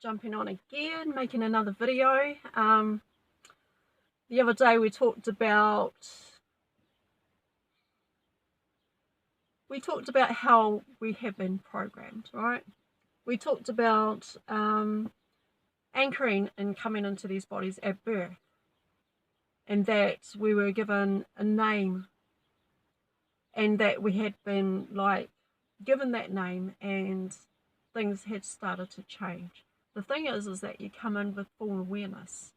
jumping on again, making another video. The other day we talked about how we have been programmed, right? We talked about anchoring and coming into these bodies at birth, and that we were given a name, and that we had been given that name, and things had started to change. The thing is that you come in with full awareness.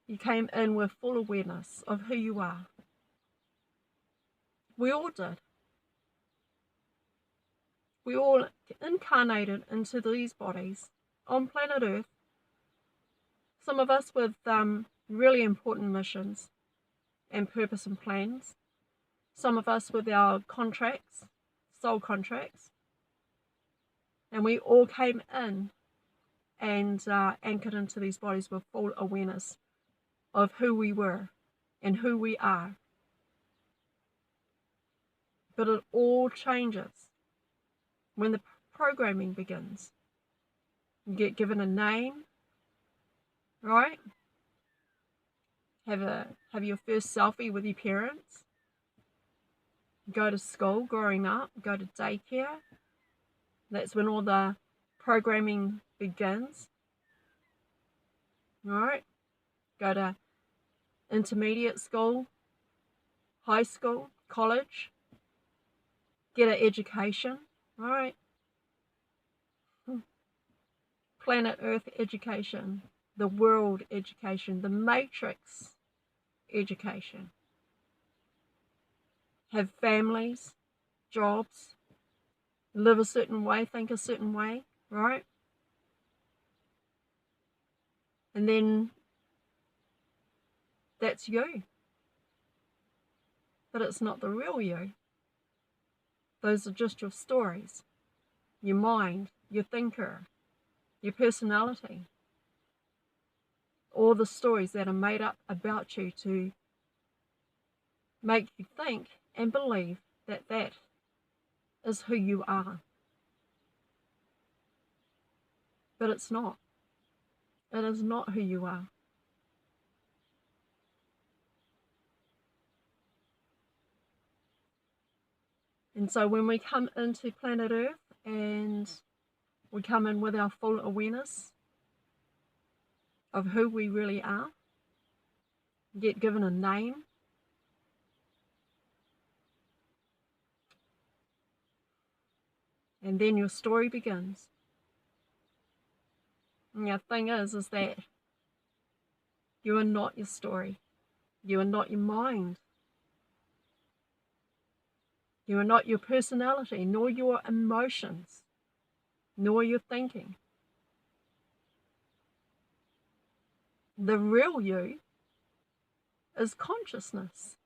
You came in with full awareness of who you are. We all did. We all incarnated into these bodies on planet Earth. Some of us with really important missions and purpose and plans. Some of us with our contracts, soul contracts. And we all came in and anchored into these bodies with full awareness of who we were and who we are. But it all changes when the programming begins. You get given a name, right? Have your first selfie with your parents. Go to school growing up, go to daycare. That's when all the programming begins. Right? Go to intermediate school, high school, college. Get an education. Right? Planet Earth education, the world education, the matrix education. Have families, jobs, live a certain way, think a certain way, right? And then that's you. But it's not the real you. Those are just your stories, your mind, your thinker, your personality. All the stories that are made up about you to make you think and believe that that is who you are. But it's not. It is not who you are. And so when we come into planet Earth and we come in with our full awareness of who we really are, get given a name, and then your story begins. And the thing is that you are not your story. You are not your mind. You are not your personality, nor your emotions, nor your thinking. The real you is consciousness.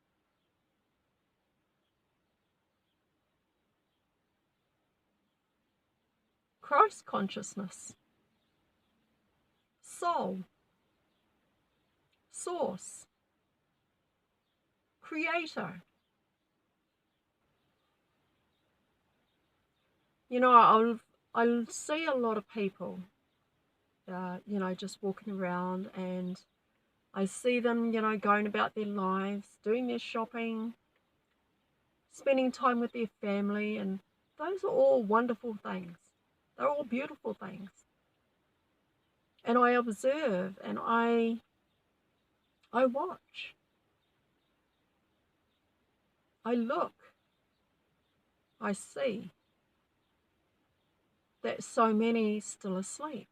Christ consciousness. Soul. Source. Creator. You know, I'll see a lot of people, just walking around, and I see them, going about their lives, doing their shopping, spending time with their family, and those are all wonderful things. They're all beautiful things. And I observe and I watch. I look. I see that so many still asleep.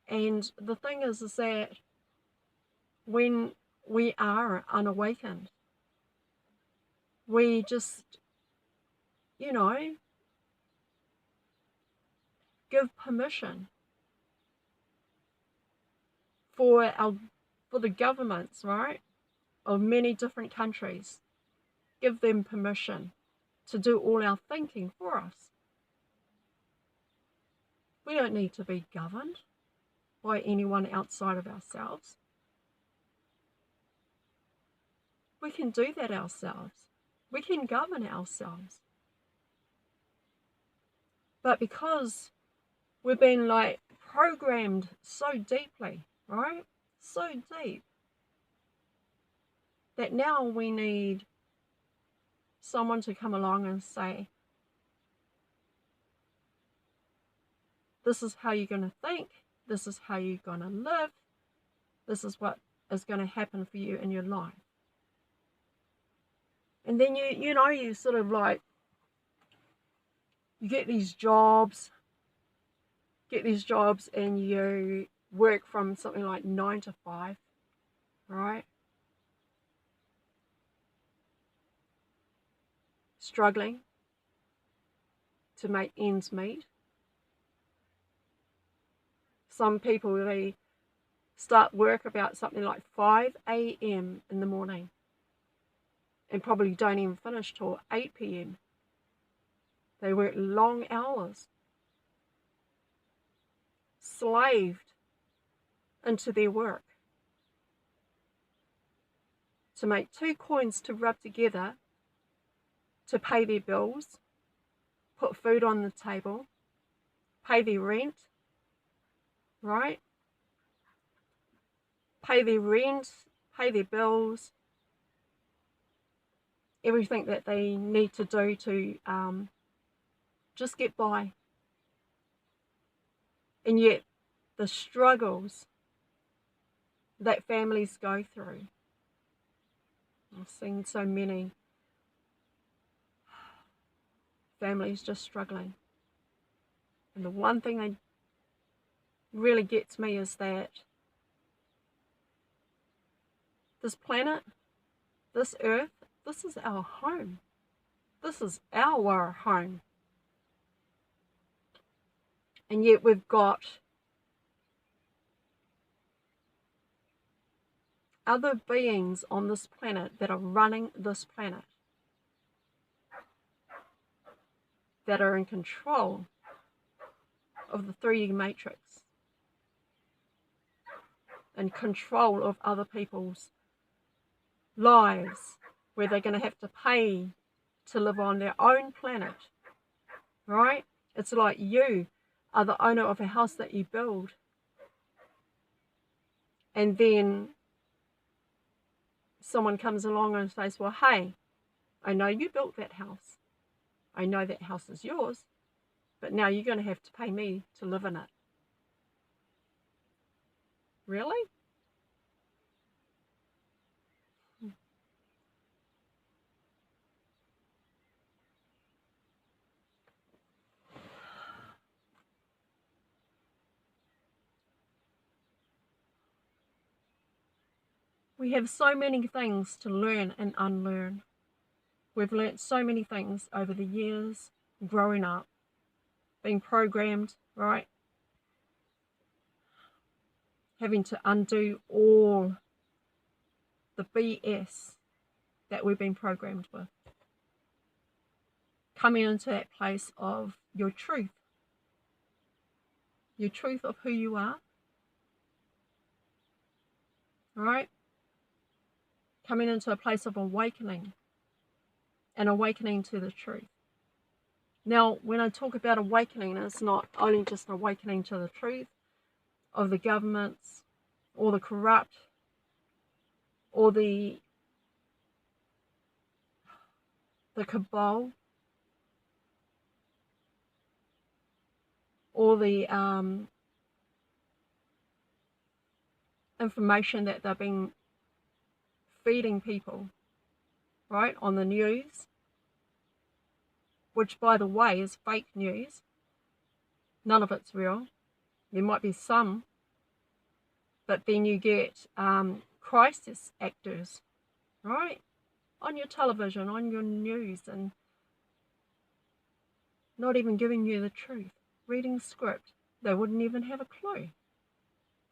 And the thing is that when we are unawakened, we just, give permission for the governments, right, of many different countries, give them permission to do all our thinking for us. We don't need to be governed by anyone outside of ourselves. We can do that ourselves. We can govern ourselves. But because we've been like programmed so deeply, right? So deep, that now we need someone to come along and say, this is how you're going to think, this is how you're going to live, this is what is going to happen for you in your life. And then you sort of like, you get these jobs and you work from something like 9 to 5, right? Struggling to make ends meet. Some people, they start work about something like 5 a.m. in the morning and probably don't even finish till 8 p.m. They work long hours, slaved into their work to make 2 coins to rub together to pay their bills, put food on the table, pay their rent, right? Pay their rent, pay their bills, everything that they need to do to just get by. And yet the struggles that families go through, I've seen so many families just struggling. And the one thing that really gets me is that this planet, this earth, this is our home. This is our home. And yet we've got other beings on this planet that are running this planet, that are in control of the 3D matrix, and control of other people's lives, where they're going to have to pay to live on their own planet, right? It's like you are the owner of a house that you build, and then someone comes along and says, well, hey, I know you built that house, I know that house is yours, but now you're going to have to pay me to live in it. Really? We have so many things to learn and unlearn. We've learnt so many things over the years, growing up, being programmed, right? Having to undo all the BS that we've been programmed with. Coming into that place of your truth of who you are, right? Coming into a place of awakening, and awakening to the truth. Now, when I talk about awakening, it's not only just awakening to the truth of the governments, or the corrupt, or the cabal, or the information that they've been feeding people, right, on the news, which, by the way, is fake news. None of it's real. There might be some, but then you get crisis actors, right, on your television, on your news, and not even giving you the truth, reading script. They wouldn't even have a clue.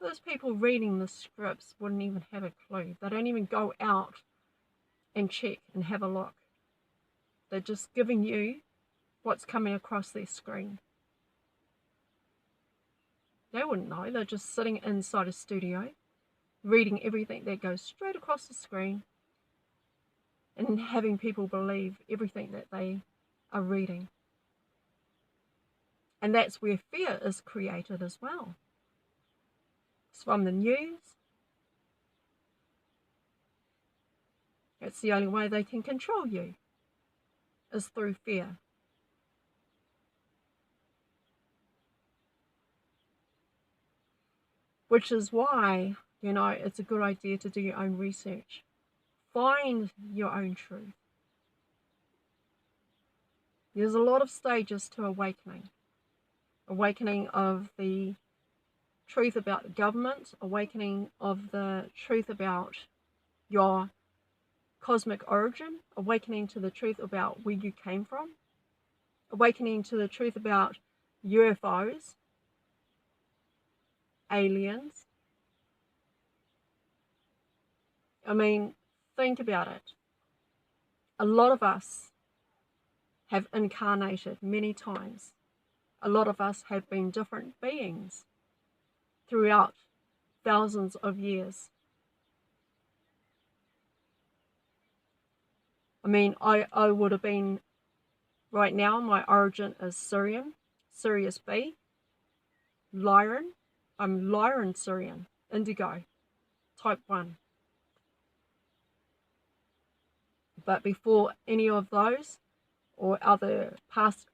Those people reading the scripts wouldn't even have a clue. They don't even go out and check and have a look. They're just giving you what's coming across their screen. They wouldn't know. They're just sitting inside a studio, reading everything that goes straight across the screen, and having people believe everything that they are reading. And that's where fear is created as well. It's from the news. It's the only way they can control you, is through fear. Which is why, it's a good idea to do your own research. Find your own truth. There's a lot of stages to awakening. Awakening of the truth about the government, awakening of the truth about your cosmic origin, awakening to the truth about where you came from, awakening to the truth about UFOs, aliens. I mean, think about it. A lot of us have incarnated many times. A lot of us have been different beings throughout thousands of years. I mean, I would have been, right now, my origin is Syrian, Sirius B, Lyran. I'm Lyran Syrian, Indigo, type 1. But before any of those, or other past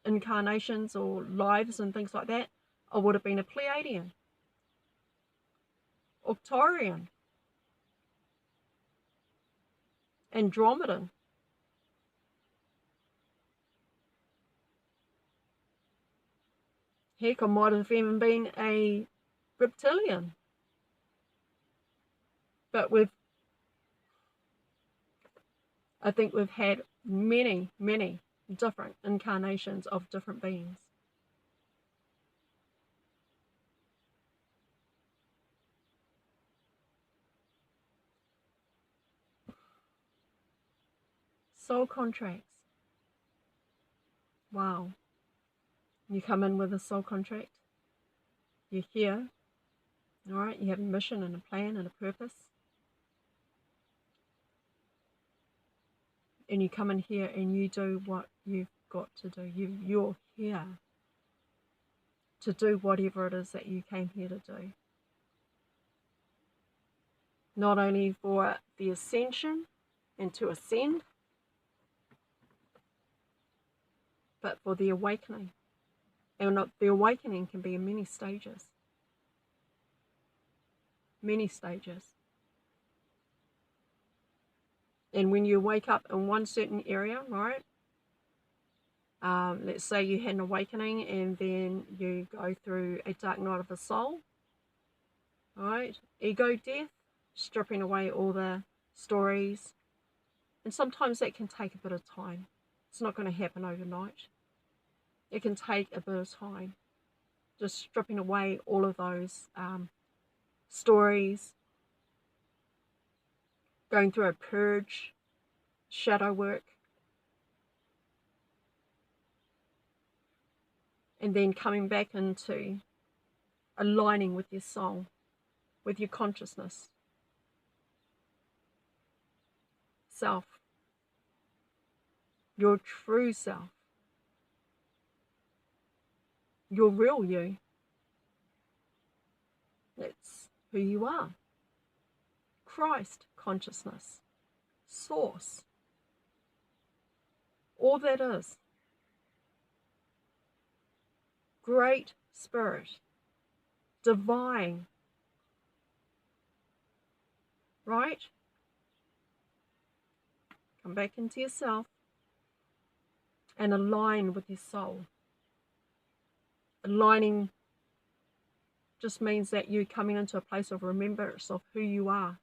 incarnations or lives and things like that, I would have been a Pleiadian, Octarian, Andromedan. Heck, I might have even been a reptilian. But I think we've had many, many different incarnations of different beings. Soul contracts. Wow. You come in with a soul contract. You're here. All right. You have a mission and a plan and a purpose. And you come in here and you do what you've got to do. You're here to do whatever it is that you came here to do. Not only for the ascension and to ascend, but for the awakening. And the awakening can be in many stages. Many stages. And when you wake up in one certain area, right? Let's say you had an awakening and then you go through a dark night of the soul, right? Ego death, stripping away all the stories. And sometimes that can take a bit of time. It's not going to happen overnight. It can take a bit of time. Just stripping away all of those stories, going through a purge, shadow work, and then coming back into aligning with your soul, with your consciousness, self, your true self, your real you. That's who you are. Christ consciousness, source, all that is. Great spirit, divine, right? Come back into yourself and align with your soul. Aligning just means that you're coming into a place of remembrance of who you are.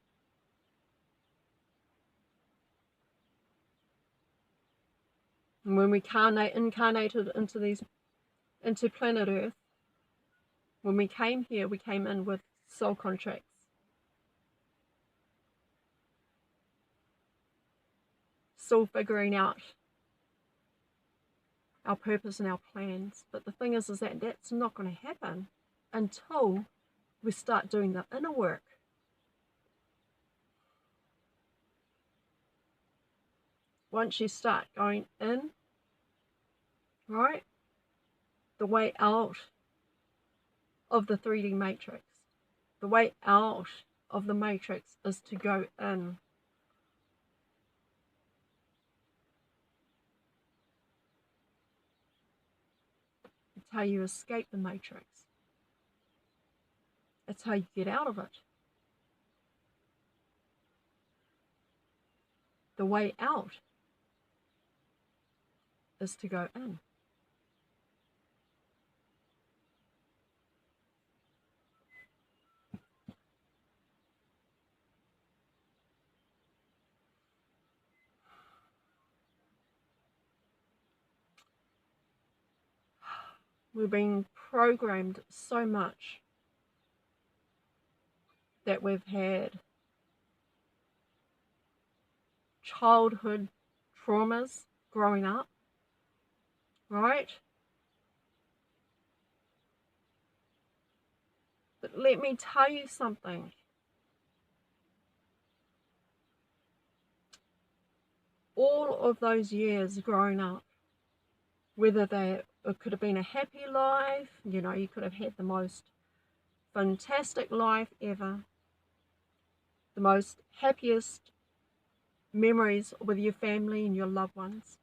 And when we incarnated into planet Earth, when we came here, we came in with soul contracts. Still figuring out our purpose and our plans. But the thing is that that's not going to happen until we start doing the inner work. Once you start going in, right, The way out of the 3D matrix, the way out of the matrix is to go in. It's how you escape the matrix. It's how you get out of it. The way out is to go in. We're being programmed so much that we've had childhood traumas growing up, right? But let me tell you something. All of those years growing up, whether it could have been a happy life, you could have had the most fantastic life ever, the most happiest memories with your family and your loved ones.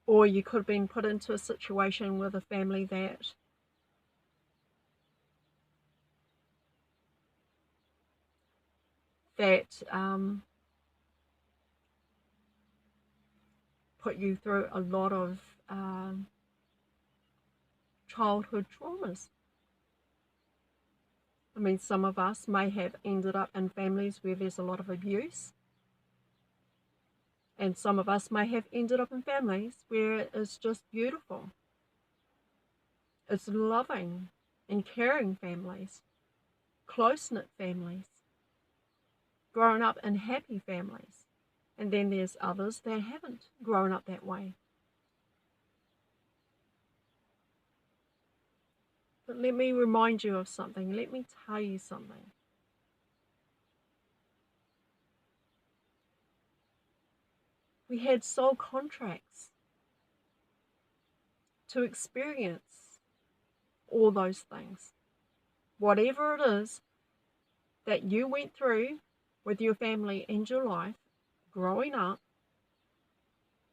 Or you could have been put into a situation with a family that put you through a lot of childhood traumas. I mean, some of us may have ended up in families where there's a lot of abuse. And some of us may have ended up in families where it's just beautiful. It's loving and caring families, close-knit families, grown up in happy families. And then there's others that haven't grown up that way. But let me remind you of something. Let me tell you something. We had soul contracts to experience all those things. Whatever it is that you went through with your family and your life growing up,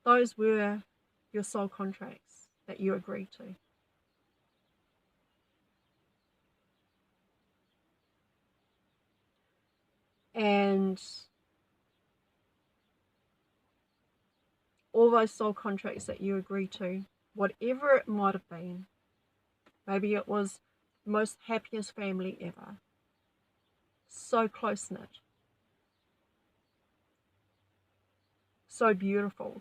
those were your soul contracts that you agreed to. And all those soul contracts that you agreed to, whatever it might have been, maybe it was the most happiest family ever, so close-knit, so beautiful,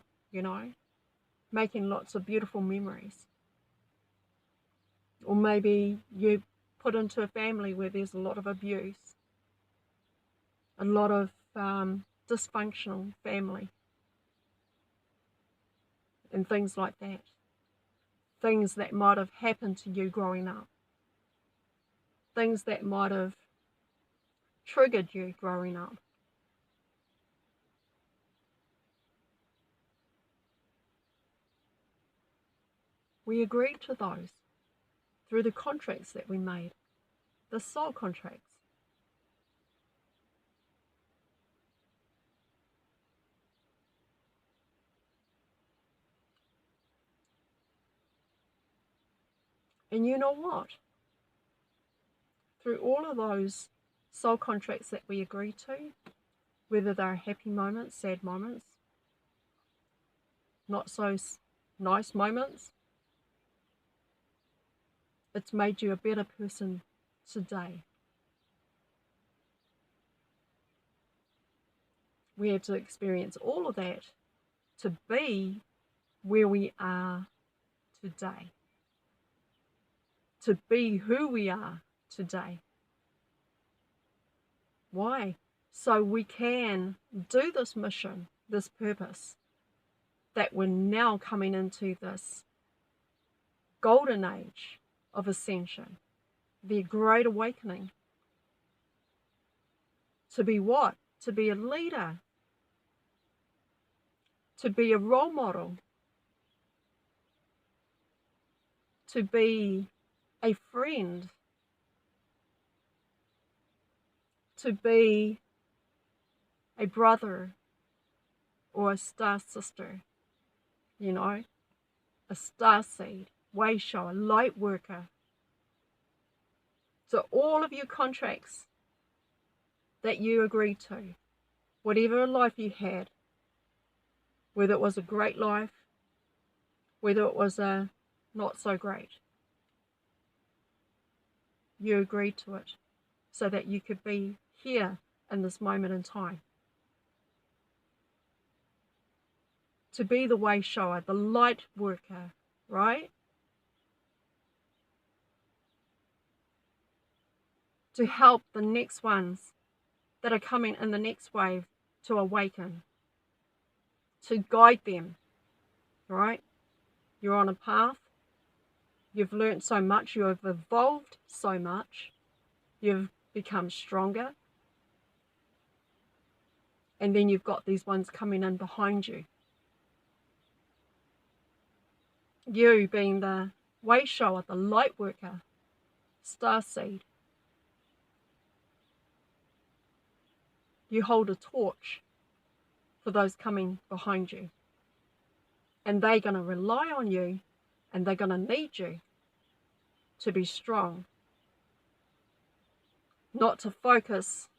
making lots of beautiful memories. Or maybe you put into a family where there's a lot of abuse, a lot of dysfunctional family, and things like that. Things that might have happened to you growing up. Things that might have triggered you growing up. We agreed to those through the contracts that we made, the soul contracts. And you know what? Through all of those soul contracts that we agreed to, whether they're happy moments, sad moments, not so nice moments, it's made you a better person today. We had to experience all of that to be where we are today, to be who we are today. Why? So we can do this mission, this purpose, that we're now coming into this golden age of ascension, the great awakening. To be what? To be a leader, to be a role model, to be a friend, to be a brother or a star sister, you know, a starseed, way shower, light worker. So all of your contracts that you agreed to, whatever life you had, whether it was a great life, whether it was a not so great, you agreed to it so that you could be here in this moment in time. To be the way shower, the light worker, right? To help the next ones that are coming in the next wave to awaken, to guide them, right? You're on a path. You've learned so much. You have evolved so much. You've become stronger. And then you've got these ones coming in behind you. You being the way shower, the light worker, starseed. You hold a torch for those coming behind you. And they're going to rely on you, and they're going to need you to be strong. Not to focus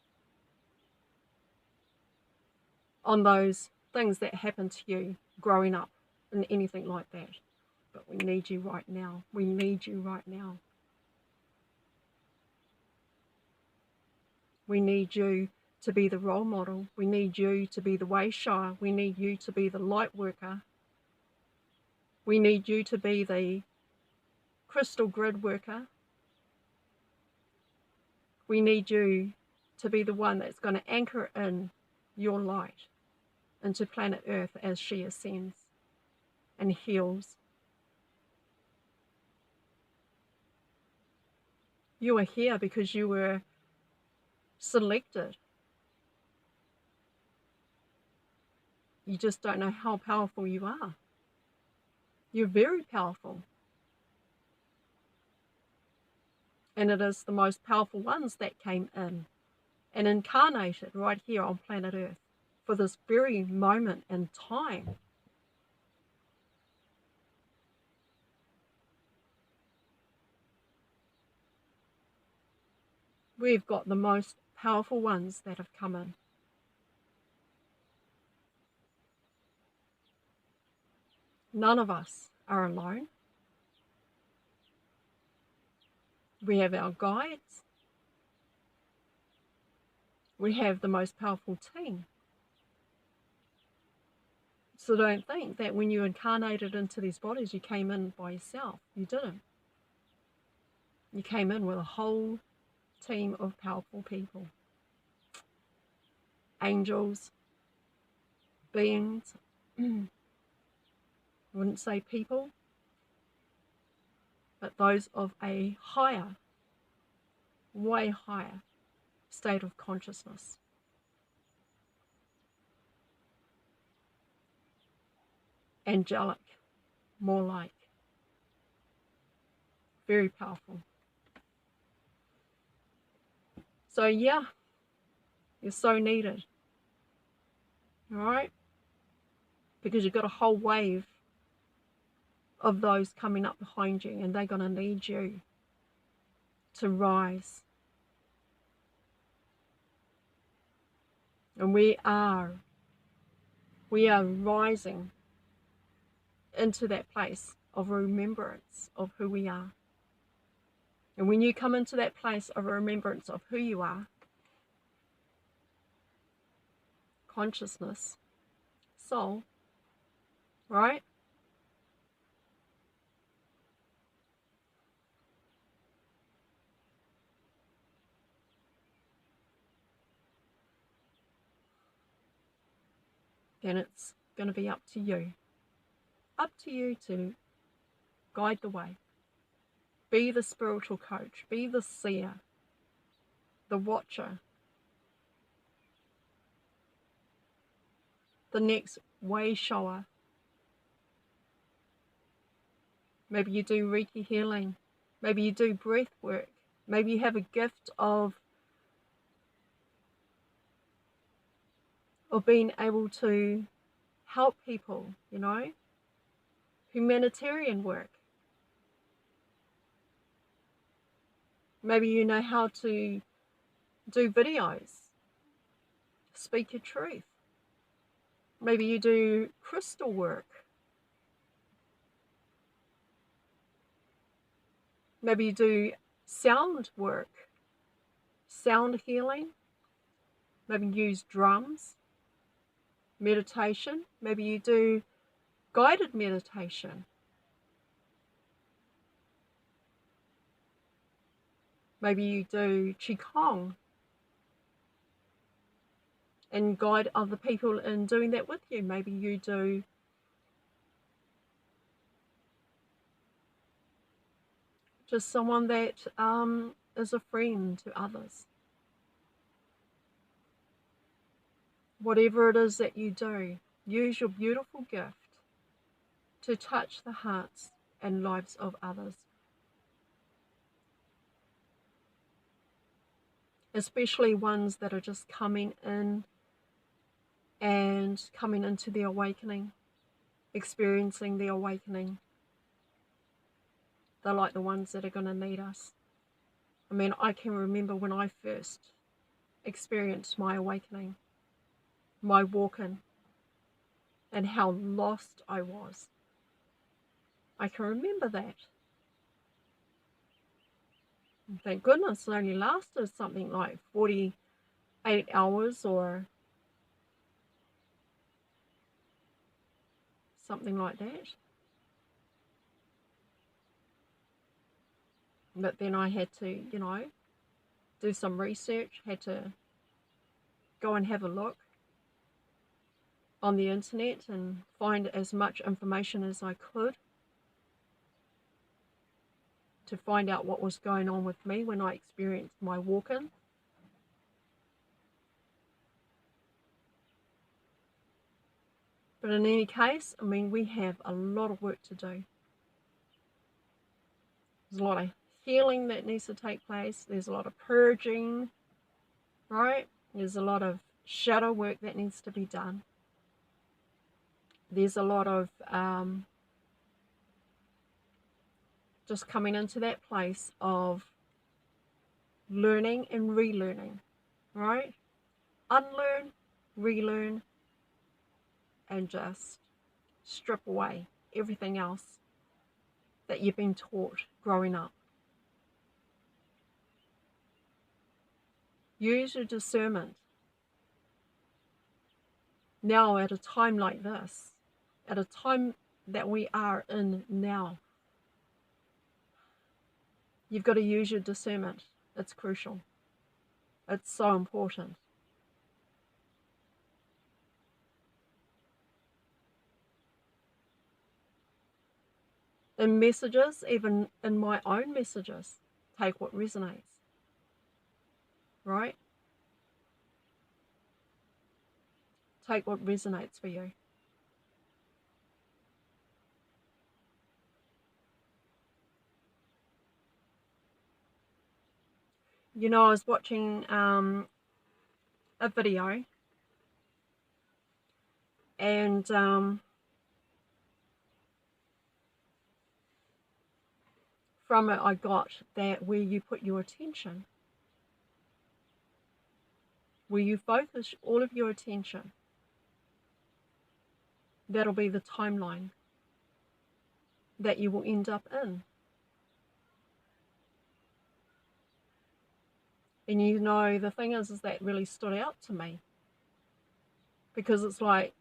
on those things that happened to you growing up and anything like that. But we need you right now. We need you right now. We need you to be the role model. We need you to be the way shower. We need you to be the light worker. We need you to be the crystal grid worker. We need you to be the one that's going to anchor in your light into planet Earth as she ascends and heals. You are here because you were selected. You just don't know how powerful you are. You're very powerful. And it is the most powerful ones that came in and incarnated right here on planet Earth for this very moment in time. We've got the most powerful ones that have come in. None of us are alone. We have our guides. We have the most powerful team. So don't think that when you incarnated into these bodies, you came in by yourself. You didn't. You came in with a whole team of powerful people. Angels, beings, I wouldn't say people, but those of a higher, way higher state of consciousness. Angelic, more like. Very powerful. So yeah, you're so needed. Alright? Because you've got a whole wave of those coming up behind you, and they're going to need you to rise. And we are rising into that place of remembrance of who we are. And when you come into that place of remembrance of who you are, consciousness, soul, right? Then it's going to be up to you. Up to you to guide the way. Be the spiritual coach. Be the seer. The watcher. The next way shower. Maybe you do Reiki healing. Maybe you do breath work. Maybe you have a gift of being able to help people, you know, humanitarian work. Maybe you know how to do videos, speak your truth. Maybe you do crystal work. Maybe you do sound work, sound healing. Maybe you use drums, meditation. Maybe you do guided meditation. Maybe you do Qigong and guide other people in doing that with you. Maybe you do just someone that is a friend to others. Whatever it is that you do, use your beautiful gift to touch the hearts and lives of others. Especially ones that are just coming in and coming into the awakening, experiencing the awakening. They're like the ones that are going to need us. I mean, I can remember when I first experienced my awakening, my walk-in, and how lost I was. I can remember that. And thank goodness it only lasted something like 48 hours or something like that. But then I had to, you know, do some research, had to go and have a look on the internet and find as much information as I could to find out what was going on with me when I experienced my walk-in. But in any case, I mean, we have a lot of work to do. There's a lot of healing that needs to take place. There's a lot of purging, right? There's a lot of shadow work that needs to be done. There's a lot of just coming into that place of learning and relearning, right? Unlearn, relearn, and just strip away everything else that you've been taught growing up. Use your discernment. Now, at a time like this, at a time that we are in now, you've got to use your discernment. It's crucial. It's so important. In messages, even in my own messages, take what resonates, right? Take what resonates for you. You know, I was watching a video, and from it I got that where you put your attention, where you focus all of your attention, that'll be the timeline that you will end up in. And you know, the thing is that really stood out to me, because it's like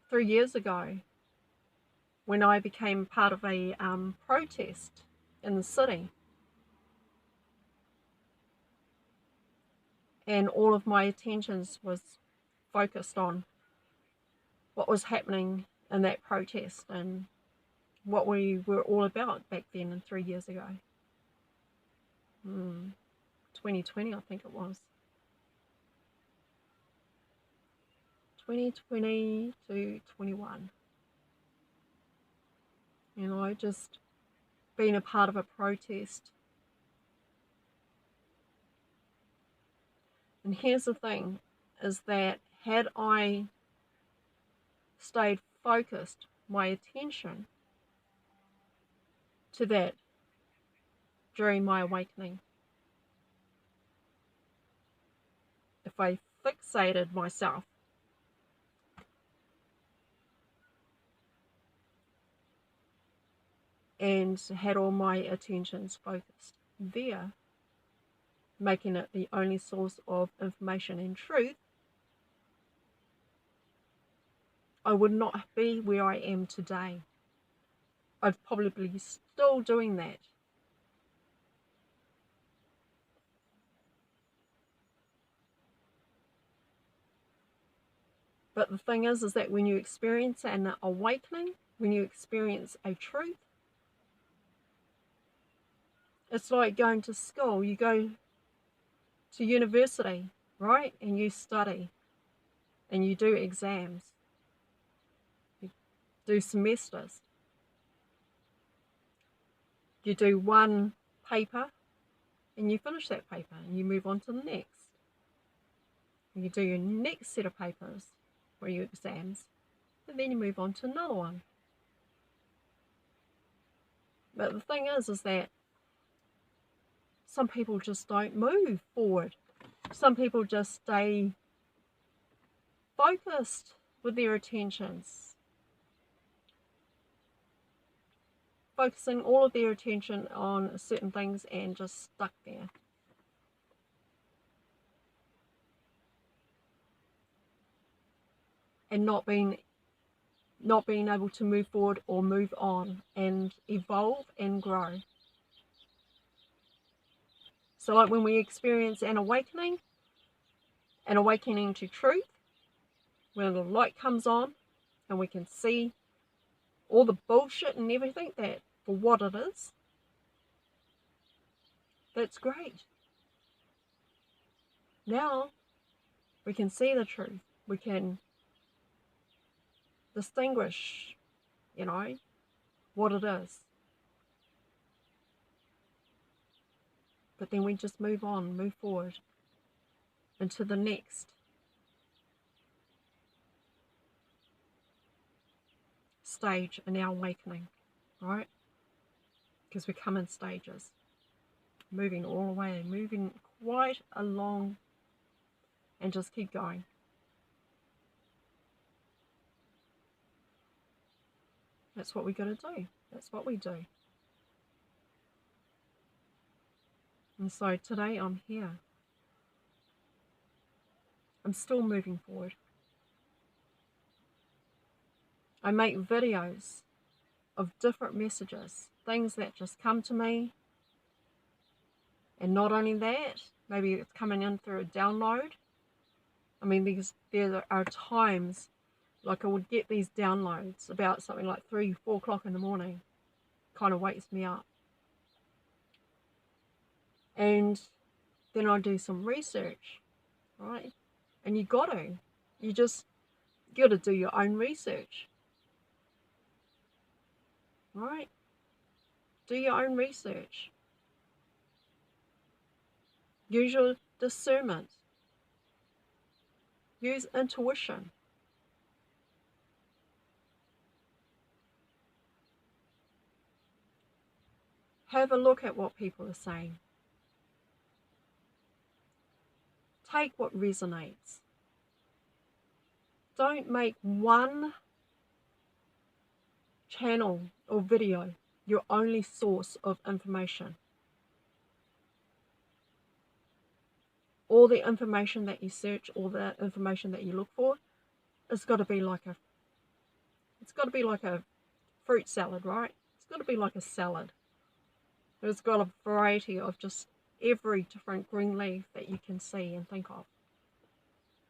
3 years ago when I became part of a protest in the city, and all of my attentions was focused on what was happening in that protest and what we were all about back then and 3 years ago. 2020, I think it was. 2020 to 21. You know, just being a part of a protest. And here's the thing, is that had I stayed focused, my attention to that during my awakening, if I fixated myself and had all my attentions focused there, making it the only source of information and truth, I would not be where I am today. I'd probably be still doing that. But the thing is that when you experience an awakening, when you experience a truth, it's like going to school. You go to university, right? And you study and you do exams, you do semesters. You do one paper and you finish that paper and you move on to the next. And you do your next set of papers for your exams and then you move on to another one. But the thing is that some people just don't move forward. Some people just stay focused with their attentions, focusing all of their attention on certain things and just stuck there. And not being able to move forward or move on and evolve and grow. So like when we experience an awakening to truth, when the light comes on and we can see all the bullshit and everything that for what it is, that's great. Now we can see the truth. We can distinguish, you know, what it is. But then we just move on, move forward into the next stage in our awakening, right? Because we come in stages, moving all the way, moving quite along, and just keep going. That's what we got to do. That's what we do. And so today I'm here. I'm still moving forward. I make videos of different messages, things that just come to me. And not only that, maybe it's coming in through a download. I mean, there are times like I would get these downloads about something like 3, 4 o'clock in the morning. Kind of wakes me up. And then I do some research, right? And you got to do your own research, right? Do your own research. Use your discernment. Use intuition. Have a look at what people are saying. Take what resonates. Don't make one channel or video your only source of information. All the information that you search, all the information that you look for, it's got to be like a fruit salad, right? It's got to be like a salad. It's got a variety of just every different green leaf that you can see and think of.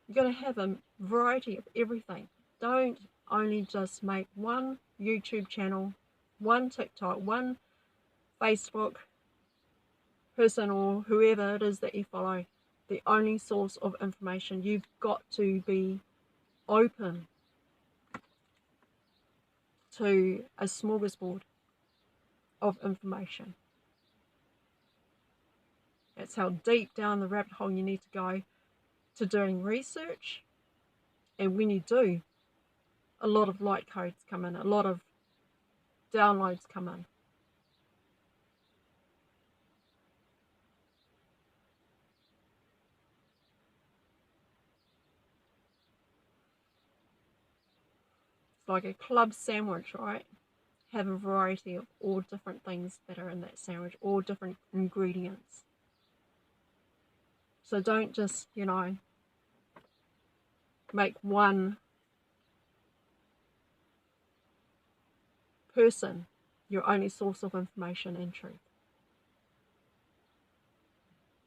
You've got to have a variety of everything. Don't only just make one YouTube channel, one TikTok, one Facebook person or whoever it is that you follow, the only source of information. You've got to be open to a smorgasbord of information. That's how deep down the rabbit hole you need to go to doing research. And when you do, a lot of light codes come in, a lot of downloads come in. It's like a club sandwich, right? Have a variety of all different things that are in that sandwich, all different ingredients. So don't just, make one person your only source of information and truth.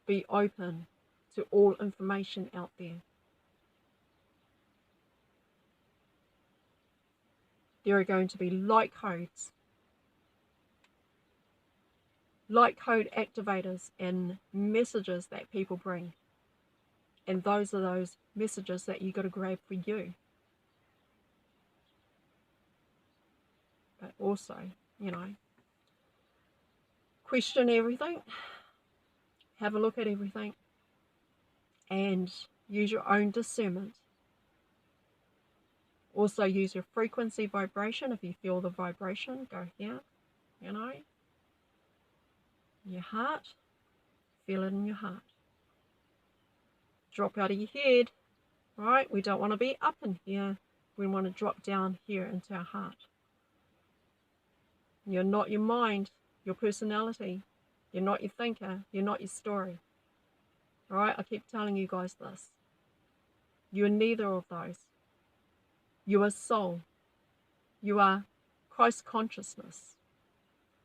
Be open to all information out there. There are going to be light codes, light code activators and messages that people bring. And those are those messages that you got to grab for you. But also, question everything, have a look at everything, and use your own discernment. Also use your frequency vibration. If you feel the vibration, go here, your heart, feel it in your heart. Drop out of your head, right? We don't want to be up in here. We want to drop down here into our heart. You're not your mind, your personality. You're not your thinker. You're not your story. All right? I keep telling you guys this. You are neither of those. You are soul. You are Christ consciousness.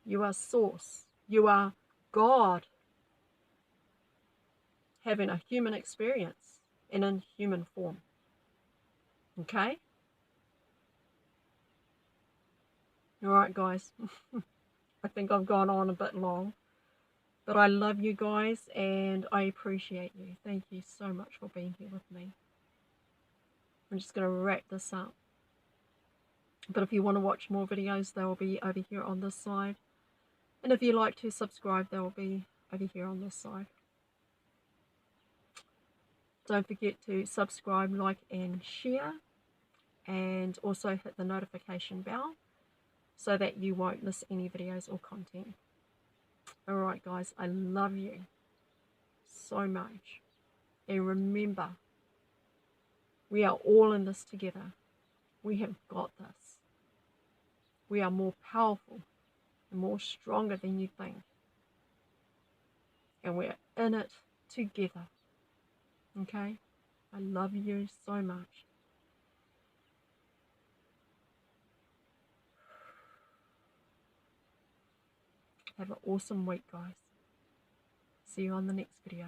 You are source. You are God having a human experience and in human form. Okay? All right, guys. I think I've gone on a bit long. But I love you guys and I appreciate you. Thank you so much for being here with me. I'm just going to wrap this up. But if you want to watch more videos, they will be over here on this side. And if you like to subscribe, they will be over here on this side. Don't forget to subscribe, like, and share. And also hit the notification bell so that you won't miss any videos or content. Alright guys, I love you so much. And remember, we are all in this together. We have got this. We are more powerful and more stronger than you think. And we're in it together. Okay? I love you so much. Have an awesome week, guys. See you on the next video.